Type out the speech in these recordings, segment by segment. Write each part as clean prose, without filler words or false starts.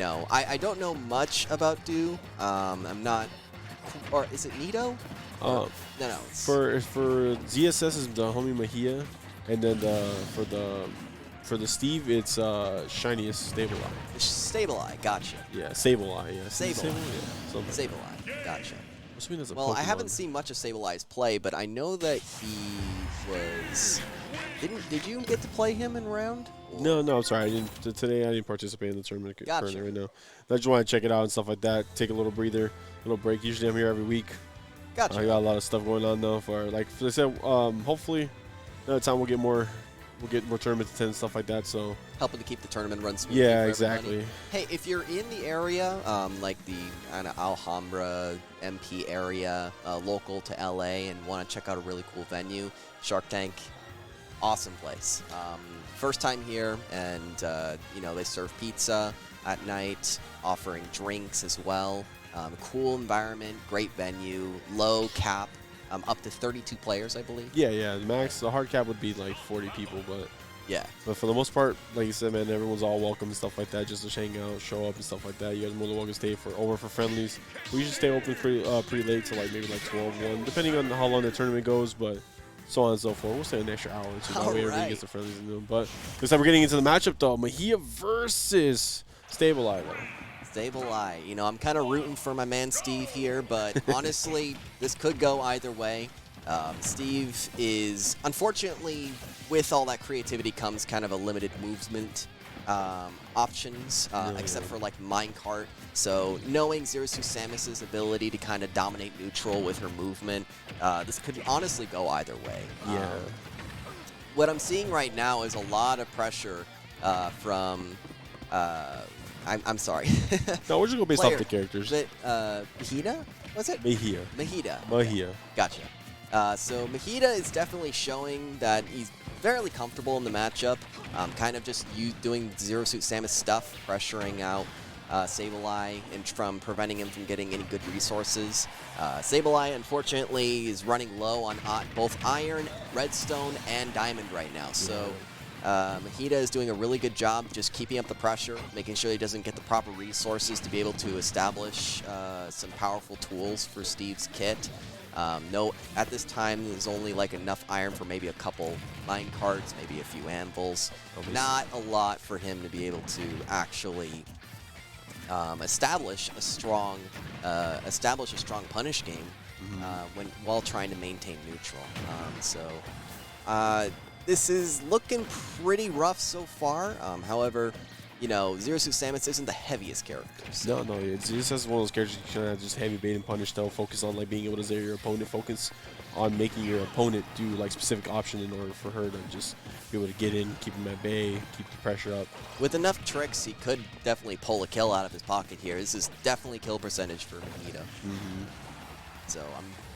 No, I don't know much about Do. I'm not, or is it Nito? No, no. For ZSS is the homie Mejia, and then for the Steve it's Shiniest Sableye. Sableye, gotcha. Yeah, Sableye. Yeah, Sableye. Yeah, Sableye, gotcha. Well, I haven't seen much of Sableye's play, but I know that he was. Did you get to play him in round? No, I'm sorry. Today I didn't participate in the tournament currently right now. I just want to check it out and stuff like that. Take a little breather, a little break. Usually I'm here every week. Gotcha. I got a lot of stuff going on though. For like I said, hopefully another time we'll get more tournaments and stuff like that. So helping to keep the tournament run smooth. Yeah, exactly. Hey, if you're in the area, like the Alhambra MP area, local to LA, and want to check out a really cool venue, Shark Tank. Awesome place. First time here, and you know, they serve pizza at night, offering drinks as well. Cool environment, great venue, low cap, up to 32 players, I believe. Yeah. The hard cap would be like 40 people, but yeah. But for the most part, like you said, man, everyone's all welcome and stuff like that. Just to hang out, show up and stuff like that. You guys are more than welcome to stay over for friendlies. We usually stay open pretty late, to like maybe like 12-1, depending on how long the tournament goes, but. So on and so forth. We'll stay an extra hour or two. That way everybody gets the friendlies in them. But this time we're getting into the matchup though. Mejia versus Sableye. Sableye. You know, I'm kind of rooting for my man Steve here, but honestly, this could go either way. Steve is, unfortunately, with all that creativity comes kind of a limited movement options, except for like minecart. So knowing Zero Suit Samus's ability to kind of dominate neutral with her movement, this could honestly go either way. Yeah. What I'm seeing right now is a lot of pressure from. I'm sorry. No, we're just going based off the characters. Is it Mejia? Was it? Mejia. Mejia. Gotcha. So Mejia is definitely showing that he's fairly comfortable in the matchup. Kind of just doing Zero Suit Samus stuff, pressuring out Sableye and from preventing him from getting any good resources. Sableye, unfortunately, is running low on both Iron, Redstone, and Diamond right now. So Mejia is doing a really good job just keeping up the pressure, making sure he doesn't get the proper resources to be able to establish some powerful tools for Steve's kit. No, at this time, there's only like enough iron for maybe a couple mine carts, maybe a few anvils. Not a lot for him to be able to actually establish a strong punish game while trying to maintain neutral. This is looking pretty rough so far. However, you know, Zero Suit Samus isn't the heaviest character. So. No, this is one of those characters you can just heavy bait and punish though. Focus on like being able to zero your opponent. Focus on making your opponent do like specific option in order for her to just be able to get in, keep him at bay, keep the pressure up. With enough tricks, he could definitely pull a kill out of his pocket here. This is definitely kill percentage for Mejia. So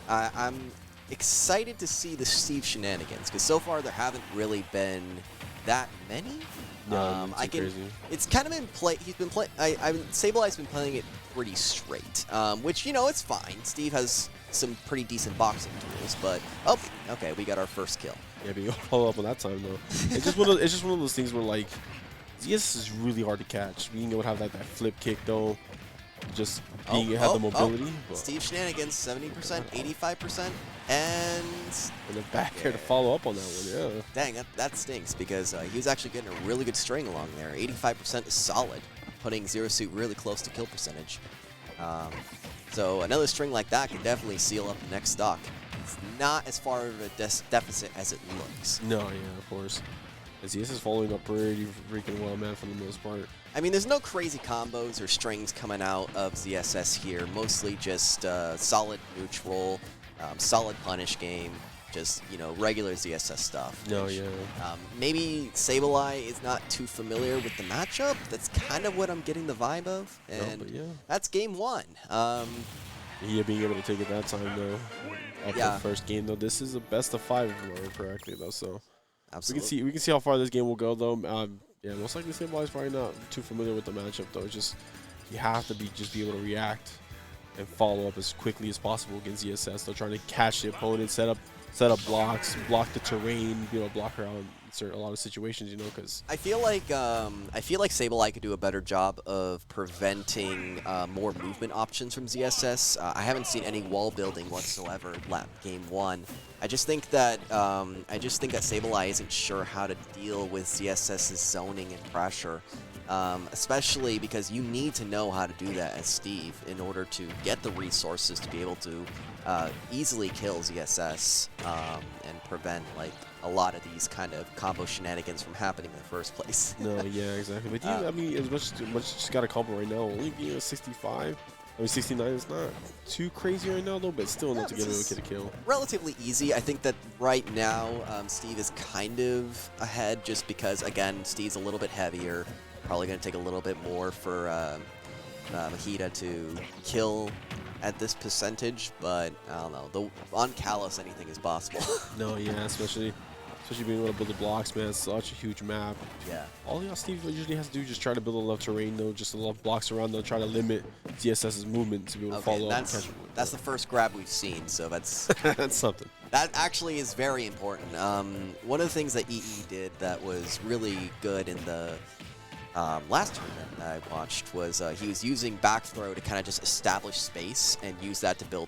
I'm excited to see the Steve shenanigans because so far there haven't really been that many. No, crazy. It's kind of been he's been playing. Sableye's been playing it pretty straight, which, you know, it's fine. Steve has some pretty decent boxing tools, but okay, we got our first kill. Yeah, but you follow up on that time though. It's just one of those things where like, ZS is really hard to catch. Being able to have that flip kick though, just have the mobility. But Steve shenanigans, 70%, 85%. And the back here to follow up on that one, yeah. Dang, that stinks because he was actually getting a really good string along there. 85% is solid, putting Zero Suit really close to kill percentage. So another string like that can definitely seal up the next stock. It's not as far of a deficit as it looks. No, yeah, of course. ZS is following up pretty freaking well, man, for the most part. I mean, there's no crazy combos or strings coming out of ZSS here. Mostly just solid neutral. Solid punish game, just, you know, regular ZSS stuff. No, yeah. Maybe Sableye is not too familiar with the matchup. That's kind of what I'm getting the vibe of, and that's game one. Yeah, being able to take it that time though. After the first game though, this is a best of 5 if I remember correctly though. So absolutely, we can see how far this game will go though. Yeah, most likely Sableye's probably not too familiar with the matchup though. It's just you have to be able to react and follow up as quickly as possible against ZSS. They're trying to catch the opponent, set up blocks, block the terrain, be able to block her out, and a lot of situations, you know, because I feel like Sableye could do a better job of preventing more movement options from ZSS. I haven't seen any wall building whatsoever game 1. I just think that Sableye isn't sure how to deal with ZSS's zoning and pressure, especially because you need to know how to do that as Steve in order to get the resources to be able to easily kill ZSS and prevent like a lot of these kind of combo shenanigans from happening in the first place. No, yeah, exactly. But I mean, as much as just got a combo right now, only being a 65. I mean, 69 is not too crazy right now, though, but still enough to get a kill. Relatively easy. I think that right now, Steve is kind of ahead just because, again, Steve's a little bit heavier. Probably going to take a little bit more for Mejia to kill at this percentage, but I don't know. On Callus, anything is possible. No, yeah, especially being able to build the blocks, man. It's such a huge map. Yeah. All Steve usually has to do is just try to build enough terrain, though, just enough blocks around, though, try to limit ZSS's movement to be able to follow up and catch him. That's the first grab we've seen, so that's that's something. That actually is very important. One of the things that EE did that was really good in the last tournament I watched was he was using back throw to kind of just establish space and use that to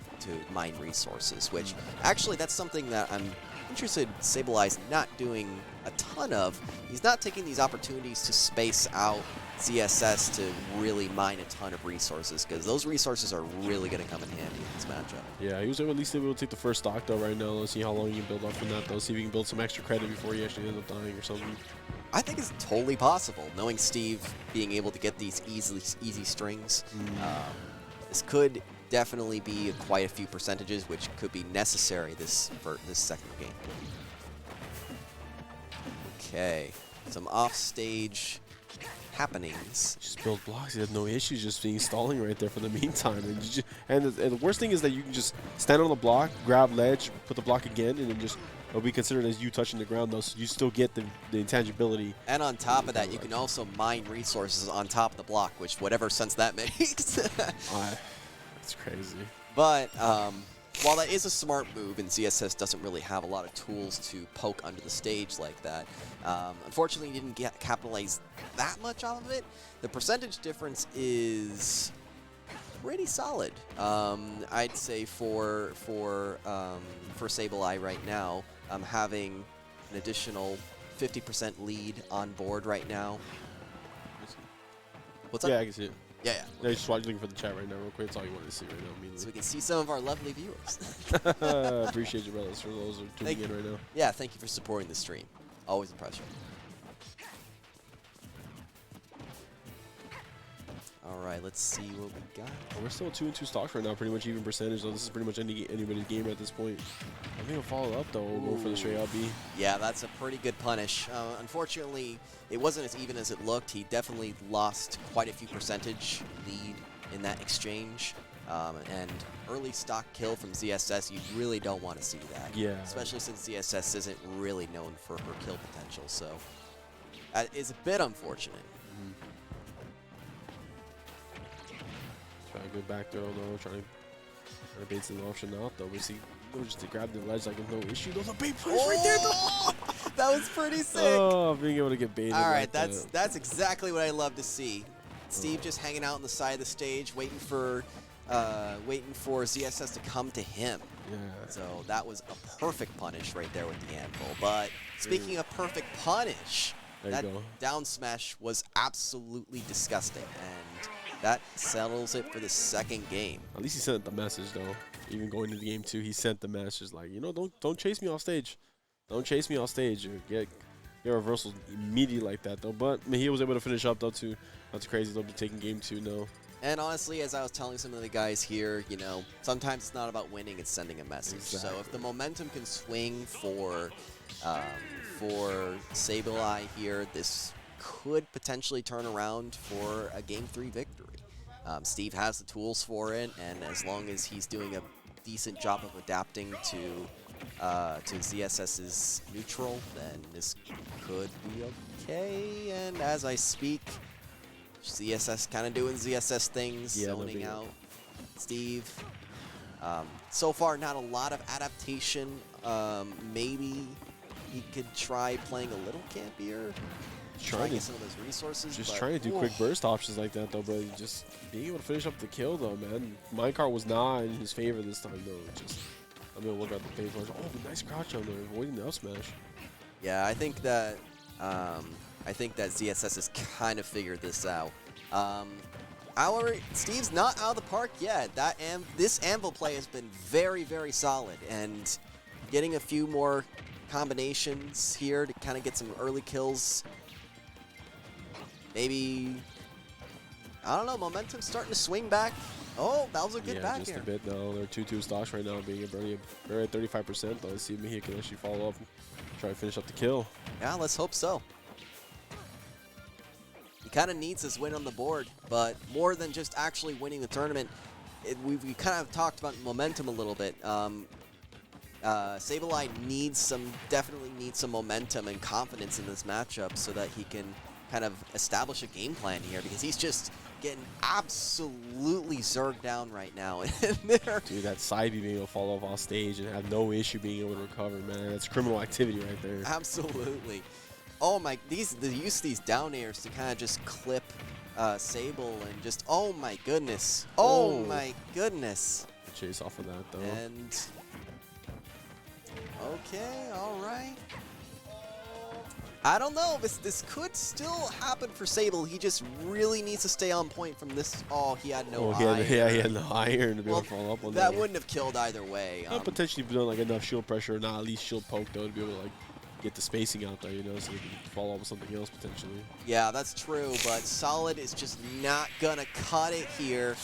mine resources, which actually that's something that I'm interested Sableye's not doing a ton of. He's not taking these opportunities to space out ZSS to really mine a ton of resources, because those resources are really going to come in handy in this matchup. Yeah, he was at least able to take the first stock, though, right now. Let's see how long he can build up from that, though. See if he can build some extra credit before he actually ends up dying or something. I think it's totally possible, knowing Steve being able to get these easy strings. This could definitely be quite a few percentages, which could be necessary for this second game. Okay, some offstage happenings. Just build blocks. He has no issues just being stalling right there for the meantime. And the worst thing is that you can just stand on the block, grab ledge, put the block again, and then just it'll be considered as you touching the ground, though, so you still get the intangibility. And on top of that, you can also mine resources on top of the block, which whatever sense that makes. That's crazy. But while that is a smart move, and ZSS doesn't really have a lot of tools to poke under the stage like that, unfortunately, he didn't capitalize that much off of it. The percentage difference is pretty solid. I'd say for Sableye right now, having an additional 50% lead on board right now. What's up? Yeah, I can see it. Yeah. Yeah, just looking for the chat right now real quick. That's all you wanted to see right now immediately. So we can see some of our lovely viewers. Appreciate you, brothers, for those who are tuning in right now. Yeah, thank you for supporting the stream. Always a pleasure. All right, let's see what we got. Oh, we're still 2-2 stocks right now, pretty much even percentage, though. This is pretty much anybody's game at this point. I think he'll follow up, though. We'll go for the straight out B. Yeah, that's a pretty good punish. Unfortunately, it wasn't as even as it looked. He definitely lost quite a few percentage lead in that exchange. And early stock kill from ZSS, you really don't want to see that. Yeah. Especially since ZSS isn't really known for her kill potential, so that is a bit unfortunate. Trying to go back there, though. Trying to bait some option out, though. We see just to grab the ledge like no issue. Those are bait plays right there, though. That was pretty sick. Oh, being able to get baited. All right, that's exactly what I love to see. Steve just hanging out on the side of the stage, waiting for ZSS to come to him. Yeah. So that was a perfect punish right there with the anvil. But speaking of perfect punish, that down smash was absolutely disgusting, and that settles it for the second game. At least he sent the message, though. Even going into game 2, he sent the message like, you know, don't chase me off stage. Don't chase me off stage. Or get reversals immediately like that, though. But Mejia was able to finish up, though, too. That's crazy, though, to taking game 2 now. And honestly, as I was telling some of the guys here, you know, sometimes it's not about winning, it's sending a message. Exactly. So if the momentum can swing for Sableye here, this could potentially turn around for a Game 3 victory. Steve has the tools for it, and as long as he's doing a decent job of adapting to ZSS's neutral, then this could be okay. And as I speak, ZSS kind of doing ZSS things, zoning out Steve. So far, not a lot of adaptation. Maybe he could try playing a little campier. Try to get some of those resources. Just trying to do quick burst options like that, though, but just being able to finish up the kill, though, man. Minecart was not in his favor this time, though. Just, I'm going to look at the page. Oh, nice crouch on there, avoiding the up smash. Yeah, I think that ZSS has kind of figured this out. Steve's not out of the park yet. This anvil play has been very, very solid, and getting a few more combinations here to kind of get some early kills. Maybe, I don't know, momentum's starting to swing back. Oh, that was a good back just here. a bit, though. They're 2-2 stocks right now, being they're at 35%, though. Let's see if Mejia can actually follow up and try to finish up the kill. Yeah, let's hope so. He kind of needs this win on the board, but more than just actually winning the tournament, we kind of talked about momentum a little bit. Sableye definitely needs some momentum and confidence in this matchup so that he can kind of establish a game plan here, because he's just getting absolutely zerged down right now. Dude, that side B being able to fall off stage and have no issue being able to recover, man. That's criminal activity right there. Absolutely. Oh my, the use of these down airs to kind of just clip Sable and just, oh my goodness. Oh my goodness. Chase off of that, though. And, okay, all right. I don't know. This could still happen for Sable. He just really needs to stay on point from this. Oh, he had no iron. He had no iron to be able to follow up on that. That wouldn't have killed either way. Potentially done like enough shield pressure, or not at least shield poke, though, to be able to like get the spacing out there, you know, so they can follow up with something else potentially. Yeah, that's true, but Solid is just not gonna cut it here.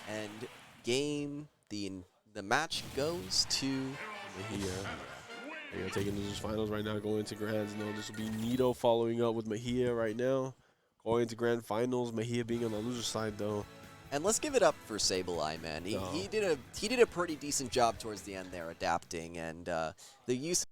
And the match goes to Mejia. They're taking losers finals right now, going into grands. No, this will be Nito following up with Mejia right now. Going into grand finals, Mejia being on the loser side, though. And let's give it up for Sableye, man. He did a pretty decent job towards the end there, adapting, and the use